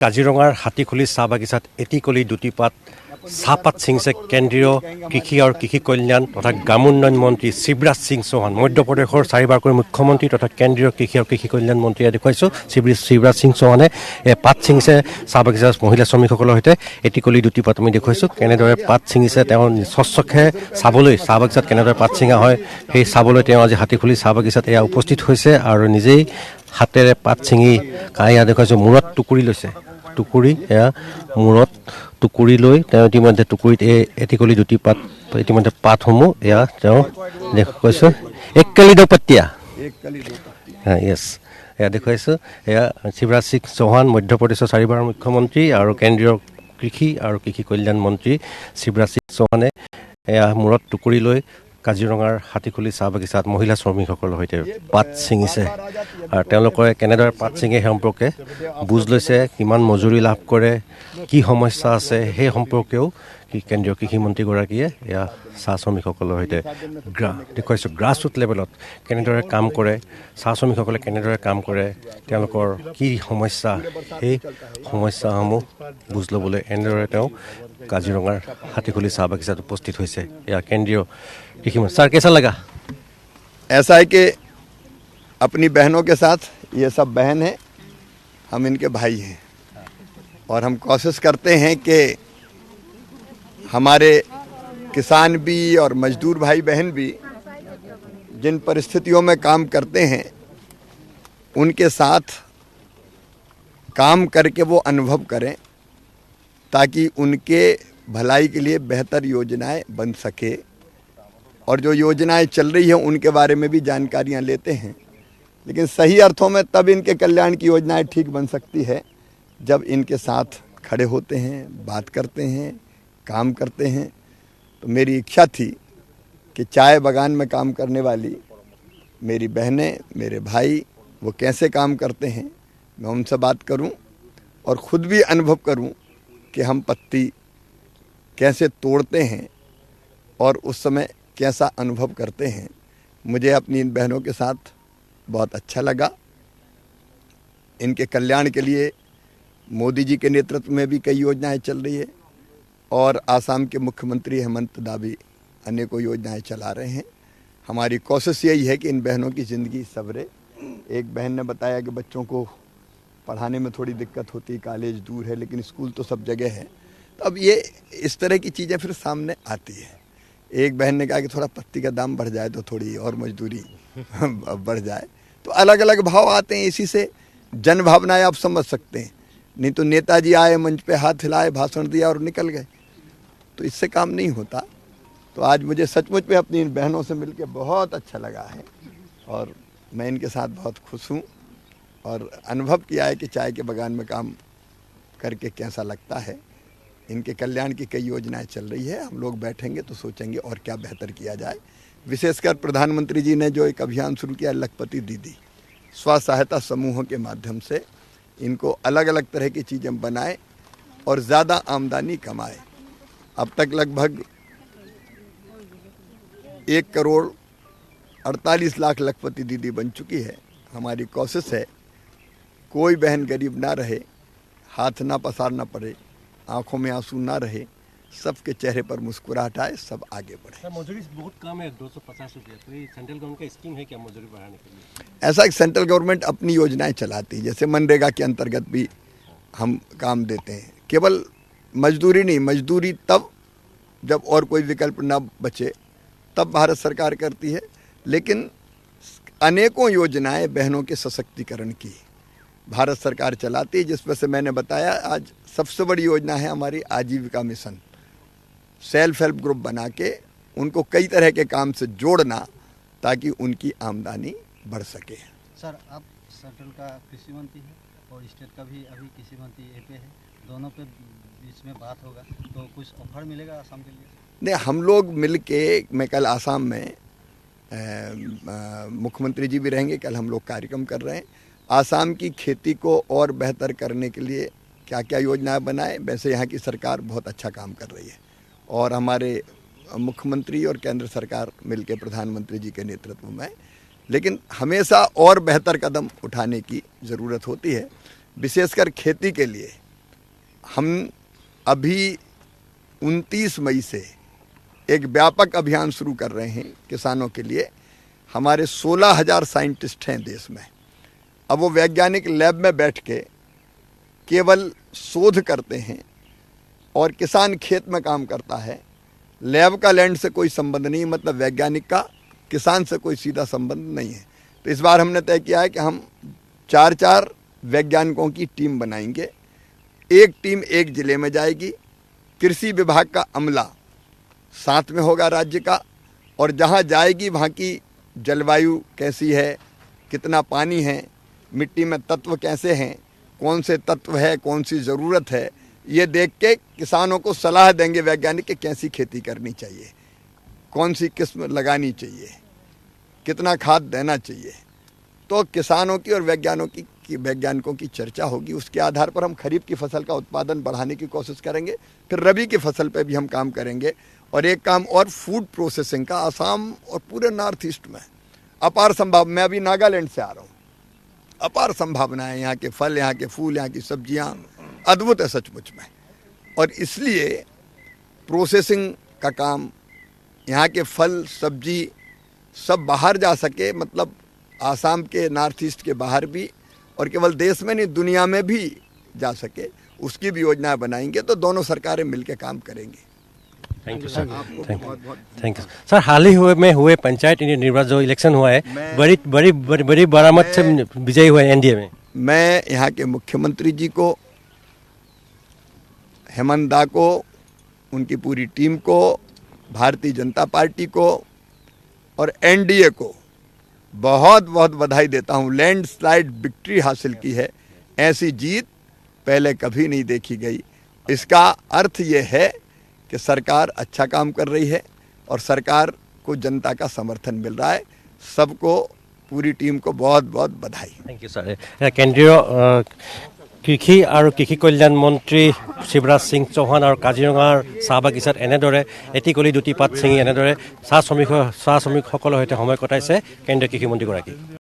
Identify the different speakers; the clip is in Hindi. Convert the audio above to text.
Speaker 1: কাজিৰঙাৰ হাতীখুলি চাহ বাগিচাত এটিকলি দুটিপাত চাহপাত ছিঙিছে কেন্দ্ৰীয় কৃষি আৰু কৃষি কল্যাণ তথা গ্ৰাম উন্নয়ন মন্ত্ৰী শিৱৰাজ সিং চৌহান। মধ্যপ্ৰদেশৰ চাৰিবাৰকৈ মুখ্যমন্ত্ৰী তথা কেন্দ্ৰীয় কৃষি আৰু কৃষি কল্যাণ মন্ত্ৰীয়ে দেখুৱাইছোঁ শিৱৰাজ সিং চৌহানে পাত ছিঙিছে চাহ বাগিচাৰ মহিলা শ্ৰমিকসকলৰ সৈতে। এটিকলি দুটিপাত আমি দেখুৱাইছোঁ কেনেদৰে পাত ছিঙিছে তেওঁ স্বচক্ষে চাবলৈ চাহ বাগিচাত কেনেদৰে পাত ছিঙা হয় সেই চাবলৈ তেওঁ আজি হাতীখুলি চাহ বাগিচাত এয়া উপস্থিত হৈছে আৰু নিজেই হাতেৰে পাত ছিঙি এয়া দেখুৱাইছোঁ মূৰত টুকুৰি লৈছে। টুকুৰি এয়া মূৰত টুকুৰি লৈ তেওঁ ইতিমধ্যে টুকুৰিত এই এটিকলি দুটিপাত ইতিমধ্যে পাতসমূহ এয়া তেওঁ দেখুৱাইছোঁ এককালি দৌপাতিয়া য়েছ এয়া দেখুৱাইছোঁ। এয়া শিৱৰাজ সিং চৌহান মধ্যপ্ৰদেশৰ চাৰিবাৰৰ মুখ্যমন্ত্ৰী আৰু কেন্দ্ৰীয় কৃষি আৰু কৃষি কল্যাণ মন্ত্ৰী শিৱৰাজ সিং চৌহানে এয়া মূৰত টুকুৰি লৈ কাজিৰঙাৰ হাতীখুলি চাহ বাগিচাত মহিলা শ্ৰমিকসকলৰ সৈতে পাত ছিঙিছে আৰু তেওঁলোকে কেনেদৰে পাত ছিঙে সেই সম্পৰ্কে বুজ লৈছে, কিমান মজুৰি লাভ কৰে, কি সমস্যা আছে সেই সম্পৰ্কেও কেন্দ্ৰীয় কৃষিমন্ত্ৰীগৰাকীয়ে এয়া চাহ শ্ৰমিকসকলৰ সৈতে দেখুৱাইছোঁ গ্ৰাছৰুট লেভেলত কেনেদৰে কাম কৰে, চাহ শ্ৰমিকসকলে কেনেদৰে কাম কৰে, তেওঁলোকৰ কি সমস্যা সেই সমস্যাসমূহ বুজ ল'বলৈ এনেদৰে তেওঁ কাজিৰঙাৰ হাতীখুলি চাহ বাগিচাত উপস্থিত হৈছে। এয়া কেন্দ্ৰীয় कृषि मंत्री। सर कैसा लगा?
Speaker 2: ऐसा है कि अपनी बहनों के साथ ये सब बहन है, हम इनके भाई हैं और हम कोशिश करते हैं कि हमारे किसान भी और मजदूर भाई बहन भी जिन परिस्थितियों में काम करते हैं उनके साथ काम करके वो अनुभव करें ताकि उनके भलाई के लिए बेहतर योजनाएं बन सके और जो योजनाएं चल रही हैं उनके बारे में भी जानकारियां लेते हैं। लेकिन सही अर्थों में तब इनके कल्याण की योजनाएं ठीक बन सकती है जब इनके साथ खड़े होते हैं, बात करते हैं, काम करते हैं। तो मेरी इच्छा थी कि चाय बागान में काम करने वाली मेरी बहनें, मेरे भाई वो कैसे काम करते हैं मैं उनसे बात करूं और ख़ुद भी अनुभव करूं कि हम पत्ती कैसे तोड़ते हैं और उस समय कैसा अनुभव करते हैं। मुझे अपनी इन बहनों के साथ बहुत अच्छा लगा। इनके कल्याण के लिए मोदी जी के नेतृत्व में भी कई योजनाएं चल रही है और आसाम के मुख्यमंत्री हेमंत दाबी अनेकों योजनाएं चला रहे हैं। हमारी कोशिश यही है कि इन बहनों की ज़िंदगी संवरे। एक बहन ने बताया कि बच्चों को पढ़ाने में थोड़ी दिक्कत होती है, कॉलेज दूर है लेकिन स्कूल तो सब जगह है। तो अब ये इस तरह की चीज़ें फिर सामने आती है। एक बहन ने कहा कि थोड़ा पत्ती का दाम बढ़ जाए तो थोड़ी और मजदूरी बढ़ जाए। तो अलग अलग भाव आते हैं, इसी से जन भावनाएं आप समझ सकते हैं। नहीं तो नेताजी आए, मंच पे हाथ हिलाए, भाषण दिया और निकल गए, तो इससे काम नहीं होता। तो आज मुझे सचमुच में अपनी इन बहनों से मिलकर बहुत अच्छा लगा है और मैं इनके साथ बहुत खुश हूँ और अनुभव किया है कि चाय के बागान में काम करके कैसा लगता है। इनके कल्याण की कई योजनाएं चल रही है, हम लोग बैठेंगे तो सोचेंगे और क्या बेहतर किया जाए। विशेषकर प्रधानमंत्री जी ने जो एक अभियान शुरू किया लखपति दीदी स्व सहायता समूहों के माध्यम से इनको अलग अलग तरह की चीज़ें बनाए और ज़्यादा आमदनी कमाए। अब तक लगभग 1,48,00,000 लखपति दीदी बन चुकी है। हमारी कोशिश है कोई बहन गरीब ना रहे, हाथ ना पसारना पड़े, आंखों में आंसू ना रहे, सबके चेहरे पर मुस्कुराहट आए, सब आगे बढ़े।
Speaker 1: मजदूरी बहुत कम है 250 रुपये, तो ये सेंट्रल गवर्नमेंट का स्कीम है क्या मजदूरी बढ़ाने के लिए?
Speaker 2: ऐसा कि सेंट्रल गवर्नमेंट अपनी योजनाएं चलाती है, जैसे मनरेगा के अंतर्गत भी हम काम देते हैं। केवल मजदूरी नहीं, मजदूरी तब जब और कोई विकल्प ना बचे तब भारत सरकार करती है। लेकिन अनेकों योजनाएं बहनों के सशक्तिकरण की भारत सरकार चलाती है, जिसमें से मैंने बताया आज सबसे बड़ी योजना है हमारी आजीविका मिशन। सेल्फ हेल्प ग्रुप बना के उनको कई तरह के काम से जोड़ना ताकि उनकी आमदनी बढ़ सके।
Speaker 3: सर, आप सेंट्रल का कृषि मंत्री है और स्टेट का भी अभी कृषि मंत्री पे है, दोनों पे बीच में बात होगा तो कुछ ऑफर मिलेगा आसाम के लिए?
Speaker 2: नहीं, हम लोग मिल के, मैं कल आसाम में मुख्यमंत्री जी भी रहेंगे, कल हम लोग कार्यक्रम कर रहे हैं। आसाम की खेती को और बेहतर करने के लिए क्या क्या योजनाएं बनाए, वैसे यहाँ की सरकार बहुत अच्छा काम कर रही है और हमारे मुख्यमंत्री और केंद्र सरकार मिलकर प्रधानमंत्री जी के नेतृत्व में। लेकिन हमेशा और बेहतर कदम उठाने की ज़रूरत होती है, विशेषकर खेती के लिए। हम अभी 29 मई से एक व्यापक अभियान शुरू कर रहे हैं किसानों के लिए। हमारे 16,000 साइंटिस्ट हैं देश में। अब वो वैज्ञानिक लैब में बैठ के केवल शोध करते हैं और किसान खेत में काम करता है। लैब का लैंड से कोई संबंध नहीं, मतलब वैज्ञानिक का किसान से कोई सीधा संबंध नहीं है। तो इस बार हमने तय किया है कि हम 4-4 वैज्ञानिकों की टीम बनाएंगे। एक टीम एक जिले में जाएगी, कृषि विभाग का अमला साथ में होगा राज्य का, और जहाँ जाएगी वहाँ की जलवायु कैसी है, कितना पानी है, मिट्टी में तत्व कैसे हैं, कौन से तत्व है, कौन सी ज़रूरत है, ये देख के किसानों को सलाह देंगे वैज्ञानिक कि कैसी खेती करनी चाहिए, कौन सी किस्म लगानी चाहिए, कितना खाद देना चाहिए। तो किसानों की और वैज्ञानिकों की चर्चा होगी। उसके आधार पर हम खरीफ की फसल का उत्पादन बढ़ाने की कोशिश करेंगे, फिर रबी की फसल पे भी हम काम करेंगे। और एक काम और, फूड प्रोसेसिंग का आसाम और पूरे नॉर्थ ईस्ट में अपार संभावना। मैं अभी नागालैंड से आ रहा हूँ, अपार संभावनाएं, यहाँ के फल, यहाँ के फूल, यहाँ की सब्जियाँ अद्भुत है सचमुच में। और इसलिए प्रोसेसिंग का काम, यहाँ के फल सब्जी सब बाहर जा सके, मतलब आसाम के नॉर्थ ईस्ट के बाहर भी, और केवल देश में नहीं दुनिया में भी जा सके, उसकी भी योजना बनाएंगे। तो दोनों सरकारें मिलकर काम करेंगी।
Speaker 1: Thank you sir. Thank you sir. हाल ही हुए पंचायत निर्वाचन जो इलेक्शन हुआ है, बड़ी बरामद से विजयी हुए एनडीए में।
Speaker 2: मैं यहाँ के मुख्यमंत्री जी को, हेमंत दा को, उनकी पूरी टीम को, भारतीय जनता पार्टी को और एनडीए को बहुत बहुत बधाई देता हूँ। लैंडस्लाइड विक्ट्री हासिल की है, ऐसी जीत पहले कभी नहीं देखी गई। इसका अर्थ ये है कि सरकार अच्छा काम कर रही है और सरकार को जनता का समर्थन मिल रहा है। सबको, पूरी टीम को बहुत बहुत बधाई।
Speaker 1: Thank you sir. केंद्रीय কৃষি আৰু কৃষি কল্যাণ মন্ত্ৰী শিৱৰাজ সিং চৌহান আৰু কাজিৰঙাৰ চাহ বাগিচাত এনেদৰে এটি কলি দুটি পাত ছিঙি এনেদৰে চাহ শ্ৰমিকসকলৰ সৈতে সময় কটাইছে কেন্দ্ৰীয় কৃষিমন্ত্ৰীগৰাকী।